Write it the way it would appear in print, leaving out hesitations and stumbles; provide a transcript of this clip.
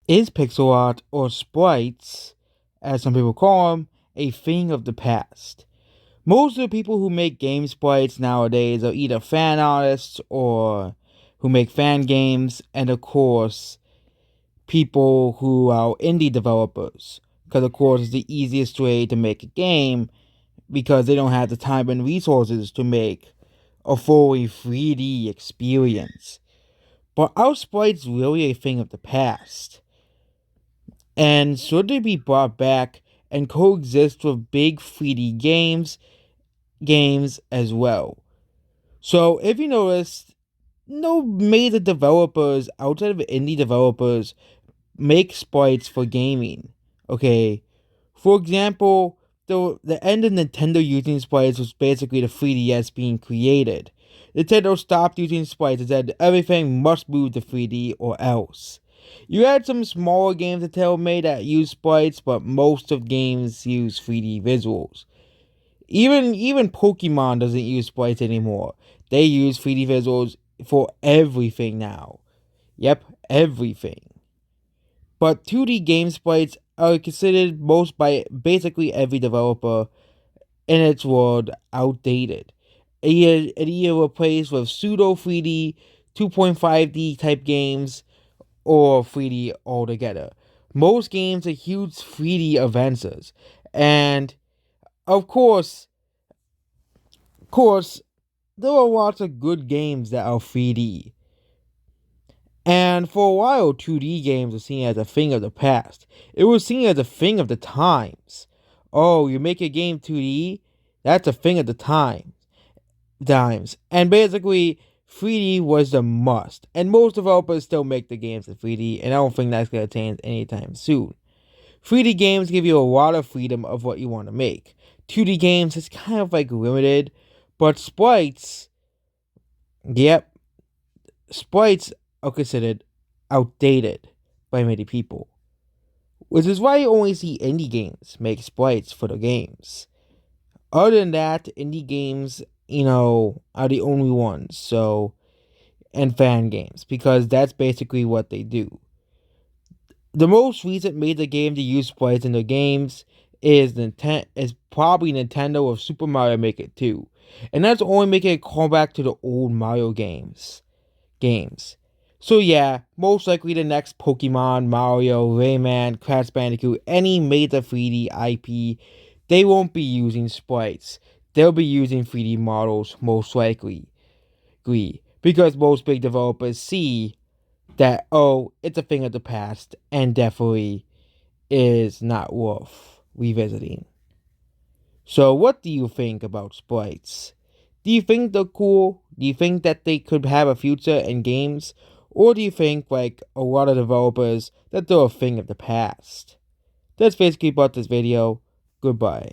Is pixel art, or sprites, as some people call them, a thing of the past? Most of the people who make game sprites nowadays are either fan artists or who make fan games, and of course, people who are indie developers. Because, of course, it's the easiest way to make a game because they don't have the time and resources to make a fully 3D experience. But are sprites really a thing of the past? And should they be brought back and coexist with big 3D games as well? So if you notice, no major developers outside of indie developers make sprites for gaming. Okay. For example, the end of Nintendo using sprites was basically the 3DS being created. Nintendo stopped using sprites and said everything must move to 3D or else. You had some smaller games that Nintendo made that use sprites, but most of games use 3D visuals. Even Pokemon doesn't use sprites anymore. They use 3D visuals for everything now. Yep, everything. But 2D game sprites are considered most by basically every developer in its world outdated. It either replaced with pseudo 3D, 2.5D type games, or 3D altogether. Most games are huge 3D advances, and of course, there are lots of good games that are 3D. And for a while, 2D games were seen as a thing of the past. It was seen as a thing of the times. Oh, you make a game 2D? That's a thing of the times. And basically, 3D was the must. And most developers still make the games in 3D, and I don't think that's going to change anytime soon. 3D games give you a lot of freedom of what you want to make. 2D games is kind of like limited, but sprites, yep, sprites are considered outdated by many people, which is why you only see indie games make sprites for the games. Other than that, indie games, are the only ones, and fan games, because that's basically what they do. The most recent major game to use sprites in their games is probably Nintendo with Super Mario Maker 2. And that's only making a callback to the old Mario games. So yeah, most likely the next Pokemon, Mario, Rayman, Crash Bandicoot, any major 3D IP, they won't be using sprites. They'll be using 3D models most likely. Because most big developers see that, oh, it's a thing of the past and definitely is not worth revisiting. So what do you think about sprites? Do you think they're cool? Do you think that they could have a future in games? Or do you think, like a lot of developers, that they're a thing of the past? That's basically about this video. Goodbye.